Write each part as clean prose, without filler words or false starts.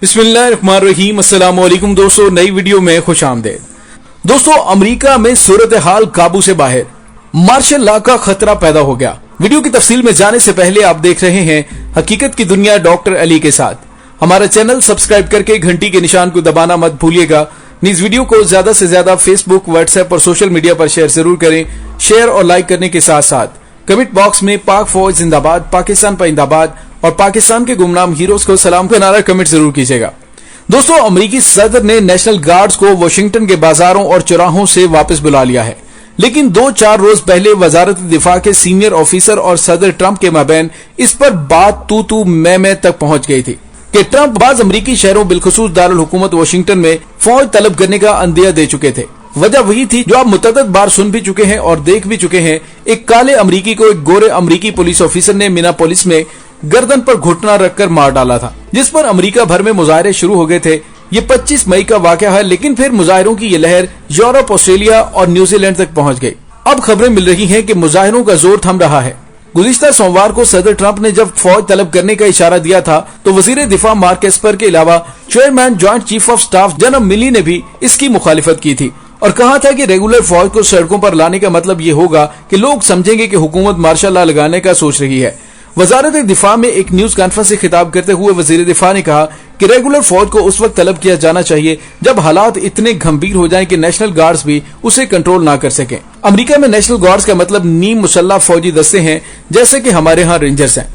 बिस्मिल्लाहिर्रहमानिर्रहीम। अस्सलाम वालेकुम दोस्तों, नई वीडियो में खुश आमदेद। दोस्तों, अमेरिका में सूरत हाल काबू से बाहर, मार्शल लॉ का खतरा पैदा हो गया। वीडियो की तफसील में जाने से पहले आप देख रहे हैं हकीकत की दुनिया डॉक्टर अली के साथ। हमारा चैनल सब्सक्राइब करके घंटी के निशान को दबाना मत भूलिएगा। इस वीडियो को ज्यादा से ज्यादा फेसबुक, व्हाट्सएप और सोशल मीडिया पर शेयर जरूर करें। शेयर और लाइक करने के साथ साथ कमेंट बॉक्स में पाक फौज जिंदाबाद, पाकिस्तान पाइंदाबाद और पाकिस्तान के गुमनाम हीरोज को सलाम का नारा कमेंट जरूर कीजिएगा। दोस्तों, अमेरिकी सदर ने नेशनल गार्ड्स को वाशिंगटन के बाजारों और चौराहों से वापस बुला लिया है, लेकिन 2-4 रोज पहले वजारत दिफा के सीनियर ऑफिसर और सदर ट्रंप के माबैन इस पर बात तू मैं तक पहुंच गई थी कि ट्रंप बाज अमेरिकी शहरों बिलखुसूस दारुल हुकूमत वाशिंगटन में फौज तलब करने का अंदिया दे चुके थे। वजह वही थी जो आप मुतअद्दिद बार सुन भी चुके हैं और देख भी चुके हैं। एक काले अमरीकी को एक गोरे अमरीकी पुलिस ऑफिसर ने मिनापोलिस में गर्दन पर घुटना रखकर मार डाला था, जिस पर अमेरिका भर में मुजाहरे शुरू हो गए थे। ये 25 मई का वाकया है, लेकिन फिर मुजाहिरों की ये लहर यूरोप, ऑस्ट्रेलिया और न्यूजीलैंड तक पहुंच गई। अब खबरें मिल रही हैं कि मुजाहिरों का जोर थम रहा है। गुज़िश्ता सोमवार को सदर ट्रंप ने जब फौज तलब करने का इशारा दिया था, तो वजीर दिफा मार्क एस्पर के अलावा chairman joint chief of staff general Milley ने भी इसकी मुखालिफत की थी और कहा था कि रेगुलर फौज को सड़कों पर लाने का मतलब ये होगा कि लोग समझेंगे कि हुकूमत मार्शल लॉ लगाने का सोच रही है। वजारत दिफा में एक न्यूज कॉन्फ्रेंस से खिताब करते हुए वजीर दिफा ने कहा कि रेगुलर फौज को उस वक्त तलब किया जाना चाहिए जब हालात इतने गंभीर हो जाएं कि नेशनल गार्ड्स भी उसे कंट्रोल ना कर सकें। अमेरिका में नेशनल गार्ड्स का मतलब नीम मुसल्लह फौजी दस्ते हैं, जैसे कि हमारे यहाँ रेंजर्स हैं।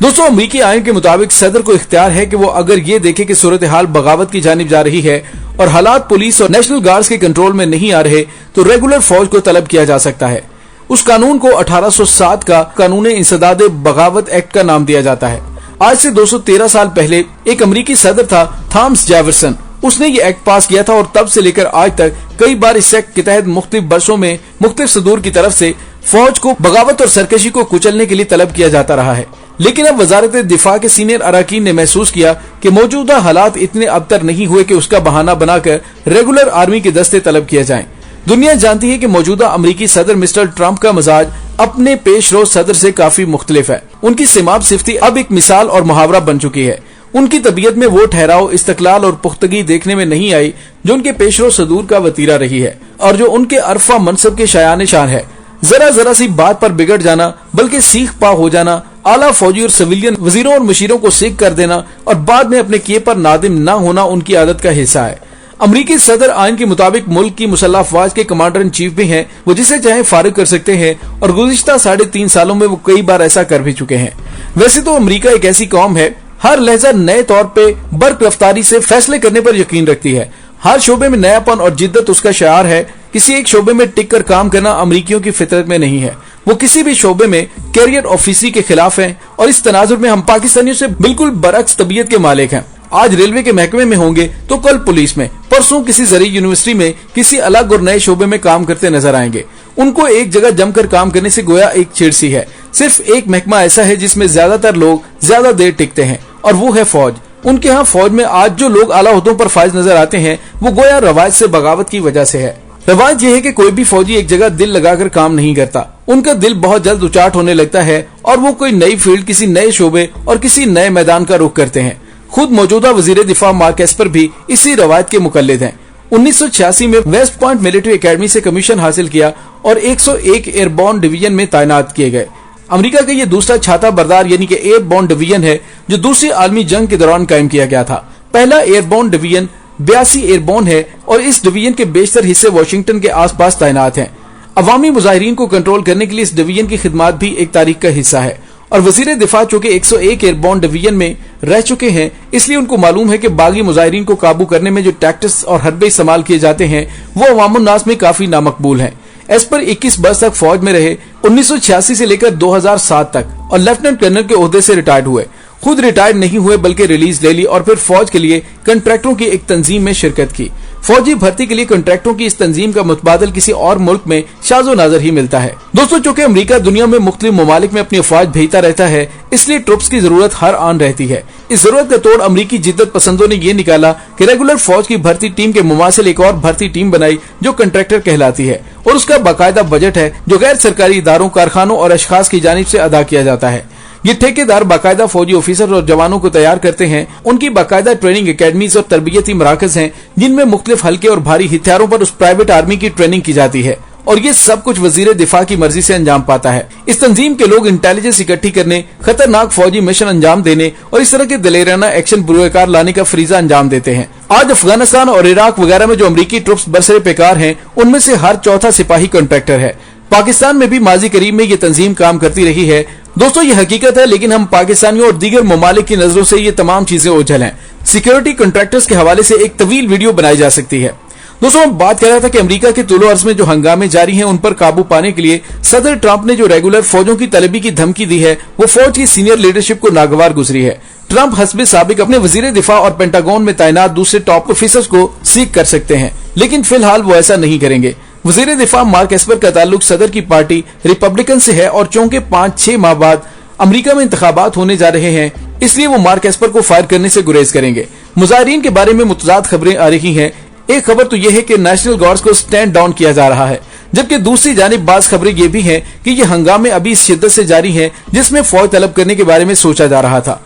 दोस्तों, अमेरिकी आइन के मुताबिक सदर को इख्तियार है कि वो अगर ये देखे कि सूरत हाल बगावत की जानिब जा रही है और हालात पुलिस और नेशनल गार्ड्स के कंट्रोल में नहीं आ रहे, तो रेगुलर फौज को तलब किया जा सकता है। उस कानून को 1807 का कानून इंसदाद बगावत एक्ट का नाम दिया जाता है। आज से 213 साल पहले एक अमेरिकी सदर था थॉमस जेफरसन। उसने ये एक्ट पास किया था और तब से लेकर आज तक कई बार इस एक्ट के तहत मुख्तलिफ बरसों में मुख्तलिफ सदूर की तरफ से फौज को बगावत और सरकशी को कुचलने के लिए तलब किया जाता रहा है। लेकिन अब वजारत दिफा के सीनियर अराकीन ने महसूस किया कि मौजूदा हालात इतने अबतर नहीं हुए कि उसका बहाना बनाकर रेगुलर आर्मी के दस्ते तलब किए जाएं। दुनिया जानती है कि मौजूदा अमेरिकी सदर मिस्टर ट्रंप का मिजाज अपने पेशरो सदर से काफी मुख्तलिफ है। उनकी सिमाब सिफ्ती अब एक मिसाल और मुहावरा बन चुकी है। उनकी तबीयत में वो ठहराव, इस्तकलाल और पुख्तगी देखने में नहीं आई जो उनके पेशरो सदूर का वतीरा रही है और जो उनके अरफा मनसब के शायान शान है। जरा सी बात पर बिगड़ जाना, बल्कि सीख पा हो जाना, आला फौजी और सिविलियन वजीरों और मुशीरों को सीख कर देना और बाद में अपने किए पर नादिम न होना उनकी आदत का हिस्सा है। अमरीकी सदर आइन के मुताबिक मुल्क की मुसल्लह अफवाज के कमांडर इन चीफ भी हैं। वो जिसे चाहे फारिग कर सकते हैं और गुज़िश्ता 3.5 सालों में वो कई बार ऐसा कर भी चुके हैं। वैसे तो अमरीका एक ऐसी कौम है, हर लहजा नए तौर पे बर्क रफ्तारी से फैसले करने पर यकीन रखती है। हर शोबे में नयापन और जिद्दत उसका शार है। किसी एक शोबे में टिक कर काम करना अमरीकियों की फितरत में नहीं है। वो किसी भी शोबे में कैरियर ऑफिसरी के खिलाफ है और इस तनाजुर में हम पाकिस्तानियों से बिल्कुल बरअक्स तबीयत के मालिक हैं। आज रेलवे के महकमे में होंगे तो कल पुलिस में, परसों किसी जरी यूनिवर्सिटी में किसी अलग और नए शोबे में काम करते नजर आएंगे। उनको एक जगह जमकर काम करने से गोया एक चिड़सी है। सिर्फ एक महकमा ऐसा है जिसमें ज्यादातर लोग ज्यादा देर टिकते हैं और वो है फौज। उनके यहाँ फौज में आज जो लोग आला ओहदों पर फाइज नजर आते हैं वो गोया रवायत से बगावत की वजह से है। रवायत यह है कि कोई भी फौजी एक जगह दिल लगाकर काम नहीं करता। उनका दिल बहुत जल्द उचाट होने लगता है और वो कोई नई फील्ड, किसी नए शोबे और किसी नए मैदान का रुख करते हैं। खुद मौजूदा वजीर दिफा मार्क एस्पर भी इसी रवायत के मुकल्लिद हैं। 1986 में वेस्ट पॉइंट मिलिट्री एकेडमी से कमीशन हासिल किया और 101 एयरबोर्न डिवीजन में तैनात किए गए। अमेरिका का ये दूसरा छाता बरदार यानी कि एयरबोर्न डिवीजन है जो दूसरी आलमी जंग के दौरान कायम किया गया था। पहला एयरबोर्न डिवीजन 82 एयरबोर्न है और इस डिवीजन के बेशतर हिस्से वाशिंगटन के आसपास तैनात हैं। अवामी मुजाहिरीन को कंट्रोल करने के लिए इस डिवीजन की खिदमात भी एक तारीख का हिस्सा है और वजीर दिफा चूंकि 101 एयरबोर्न डिवीजन में रह चुके हैं, इसलिए उनको मालूम है कि बागी मुजाहिरीन को काबू करने में जो टैक्टिक्स और हरबे इस्तेमाल किए जाते हैं वो अवामुन नास में काफी नामकबूल हैं। एस्पर 21 बरस तक फौज में रहे, 1986 से लेकर 2007 तक, और लेफ्टिनेंट कर्नल के ओहदे से रिटायर्ड हुए। खुद रिटायर्ड नहीं हुए बल्कि रिलीज ले ली और फिर फौज के लिए कंट्रैक्टरों की एक तंजीम में शिरकत की। फौजी भर्ती के लिए कंट्रैक्टरों की इस तंजीम का मुतबादल किसी और मुल्क में शाज़ो नाज़र ही मिलता है। दोस्तों, चूंकि अमेरिका दुनिया में मुख्तलिफ ममालिक में अपनी अफवाज भेजता रहता है, इसलिए ट्रुप्स की जरूरत हर आन रहती है। इस जरूरत का तोड़ अमेरिकी जिद्दत पसंदों ने ये निकाला कि रेगुलर फौज की भर्ती टीम के मुमासिल एक और भर्ती टीम बनाई जो कंट्रैक्टर कहलाती है और उसका बाकायदा बजट है जो गैर सरकारी इदारों, कारखानों और अशखास की जानिब से अदा किया जाता है। ये ठेकेदार बाकायदा फौजी ऑफिसर और जवानों को तैयार करते हैं। उनकी बाकायदा ट्रेनिंग एकेडमीज और तरबियती मराकज हैं, जिनमें मुख्तलिफ हल्के और भारी हथियारों पर उस प्राइवेट आर्मी की ट्रेनिंग की जाती है और ये सब कुछ वजीर दिफा की मर्जी से अंजाम पाता है। इस तंजीम के लोग इंटेलिजेंस इकट्ठी करने, खतरनाक फौजी मिशन अंजाम देने और इस तरह के दलेराना एक्शन बुरोकार लाने का फरीजा अंजाम देते हैं। आज अफगानिस्तान और इराक वगैरह में जो अमरीकी ट्रुप्स बरसरे पेकार हैं, उनमें से हर चौथा सिपाही कॉन्ट्रैक्टर है। पाकिस्तान में भी माजी करीब में ये तंजीम काम करती रही है। दोस्तों, ये हकीकत है, लेकिन हम पाकिस्तानियों और दीगर ममालिक की नजरों से ये तमाम चीजें ओझल हैं। सिक्योरिटी कॉन्ट्रैक्टर्स के हवाले से एक तवील वीडियो बनाई जा सकती है। दोस्तों, हम बात कर रहा था कि अमेरिका के तुलो अर्ज में जो हंगामे जारी हैं, उन पर काबू पाने के लिए सदर ट्रंप ने जो रेगुलर फौजों की तलबी की धमकी दी है, वो फौज की सीनियर लीडरशिप को नागवार गुजरी है। ट्रंप हस्बे साबिक अपने वजीर दिफा और पेंटागन में तैनात दूसरे टॉप ऑफिसर्स को सीख कर सकते हैं, लेकिन फिलहाल वो ऐसा नहीं करेंगे। वजीर दिफा मार्क एस्पर का ताल्लुक सदर की पार्टी रिपब्लिकन से है और चूंकि 5-6 माह बाद अमेरिका में इंतखाबात होने जा रहे हैं, इसलिए वो मार्क एस्पर को फायर करने से गुरेज करेंगे। मुजाहिरीन के बारे में मुतजाद खबरें आ रही हैं। एक खबर तो यह है कि नेशनल गार्ड्स को स्टैंड डाउन किया जा रहा है, जबकि दूसरी जानिब बाज खबरें ये भी हैं कि ये हंगामे अभी इस शिद्दत से जारी हैं जिसमें फौज तलब करने के बारे में सोचा जा रहा था।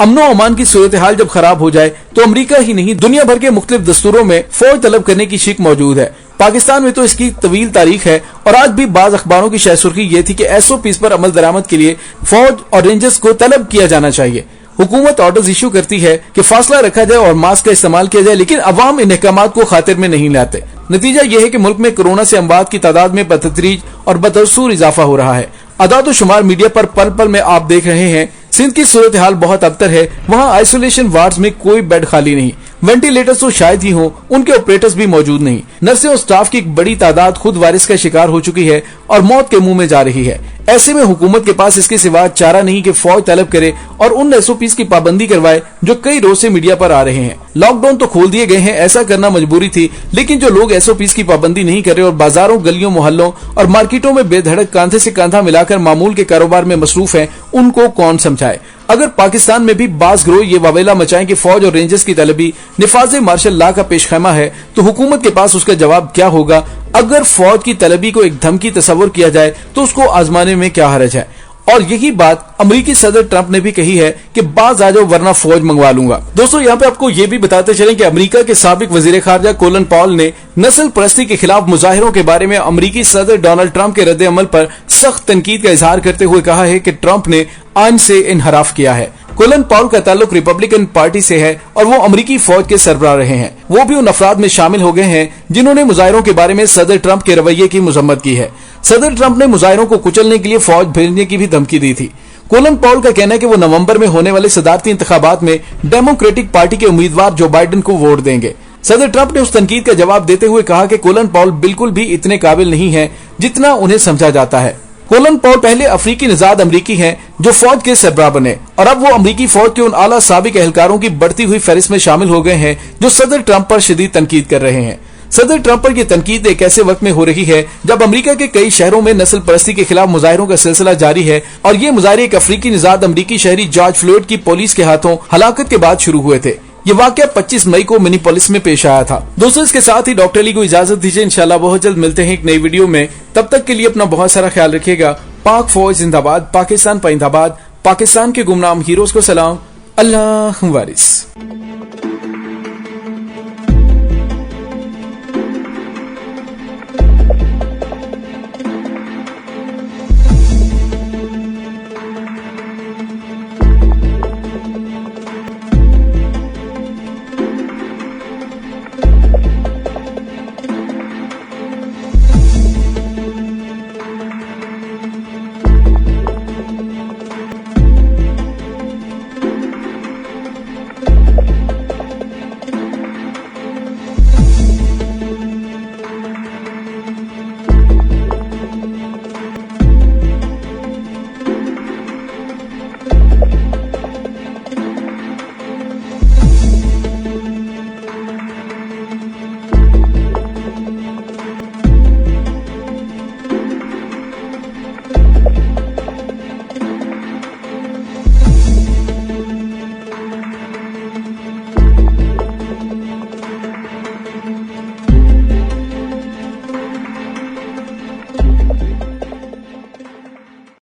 अमनो अमान की सूरत हाल जब खराब हो जाए तो अमेरिका ही नहीं, दुनिया भर के मुख्तलिफ दस्तूरों में फौज तलब करने की शिक मौजूद है। पाकिस्तान में तो इसकी तवील तारीख है और आज भी बाज अखबारों की शायद सुर्खी ये थी कि SOPs पर अमल दरामद के लिए फौज और रेंजर्स को तलब किया जाना चाहिए। हुकूमत ऑर्डर्स इशू करती है कि फासला रखा जाए और मास्क का इस्तेमाल किया जाए, लेकिन अवाम इन अहकामात को खातिर में नहीं लाते। नतीजा यह है कि मुल्क में कोरोना से अमवात की तादाद में बतदरीज और बदसूर इजाफा हो रहा है। अदाद शुमार मीडिया पर पल पल में आप देख रहे हैं। सिंध की सूरत हाल बहुत अबतर है। वहाँ आइसोलेशन वार्ड्स में कोई बेड खाली नहीं, वेंटिलेटर्स तो शायद ही हो, उनके ऑपरेटर्स भी मौजूद नहीं। नर्सें और स्टाफ की एक बड़ी तादाद खुद वायरस का शिकार हो चुकी है और मौत के मुंह में जा रही है। ऐसे में हुकूमत के पास इसके सिवा चारा नहीं कि फौज तलब करे और उन SOPs की पाबंदी करवाए जो कई रोज से मीडिया पर आ रहे हैं। लॉकडाउन तो खोल दिए गए हैं, ऐसा करना मजबूरी थी, लेकिन जो लोग SOPs की पाबंदी नहीं कर रहे और बाजारों, गलियों, मोहल्लों और मार्केटों में बेधड़क कांधे से कांधा मिलाकर मामूल के कारोबार में मसरूफ हैं, उनको कौन समझाए। अगर पाकिस्तान में भी बास ग्रोह ये वावेला मचाएं कि फौज और रेंजर्स की तलबी निफाजे मार्शल लॉ का पेशखैमा है, तो हुकूमत के पास उसका जवाब क्या होगा। अगर फौज की तलबी को एक धमकी तस्वर किया जाए तो उसको आजमाने में क्या हरज है। और यही बात अमेरिकी सदर ट्रंप ने भी कही है कि बाज आ जाओ वरना फौज मंगवा लूंगा। दोस्तों, यहाँ पे आपको ये भी बताते चलें कि अमेरिका के साबिक वजीर खारजा कोलन पॉल ने नस्ल परस्ती के खिलाफ मुजाहिरों के बारे में अमेरिकी सदर डोनाल्ड ट्रंप के रद्द अमल पर सख्त तनकीद का इजहार करते हुए कहा है कि ट्रंप ने आइन से इनहराफ किया है। कोलन पॉल का ताल्लुक रिपब्लिकन पार्टी से है और वो अमेरिकी फौज के सरबराह रहे हैं। वो भी उन अफराद में शामिल हो गए हैं जिन्होंने मुजाहिरों के बारे में सदर ट्रंप के रवैये की मजम्मत की है। सदर ट्रंप ने मुजाहिरों को कुचलने के लिए फौज भेजने की भी धमकी दी थी। कोलन पॉल का कहना है कि वो नवंबर में होने वाले सदारती इंतखाबात में डेमोक्रेटिक पार्टी के उम्मीदवार जो बाइडेन को वोट देंगे। सदर ट्रंप ने उस तनकीद का जवाब देते हुए कहा कि कोलन पॉल बिल्कुल भी इतने काबिल नहीं है जितना उन्हें समझा जाता है। कोलन पॉल पहले अफ्रीकी निजाद अमरीकी हैं जो फौज के सरबराह बने और अब वो अमरीकी फौज के उन आला साबिक एहलकारों की बढ़ती हुई फहरिस्त में शामिल हो गए हैं जो सदर ट्रंप पर शदीद तनकीद कर रहे हैं। सदर ट्रंप पर यह तनकीद एक ऐसे वक्त में हो रही है जब अमेरिका के कई शहरों में नस्ल परस्ती के खिलाफ मुजाहिरों का सिलसिला जारी है और ये मुजाहिरे एक अफ्रीकी निजाद अमरीकी शहरी जॉर्ज फ्लॉयड की पुलिस के हाथों हलाकत के बाद शुरू हुए थे। ये वाकया 25 मई को मिनीपोलिस में पेश आया था। दोस्तों, इसके साथ ही डॉक्टर अली को इजाजत दीजिए। इंशाल्लाह बहुत जल्द मिलते हैं एक नई वीडियो में। तब तक के लिए अपना बहुत सारा ख्याल रखिएगा। पाक फौज जिंदाबाद, पाकिस्तान पाइंदाबाद, पाकिस्तान के गुमनाम हीरोज को सलाम। अल्लाह वारिस।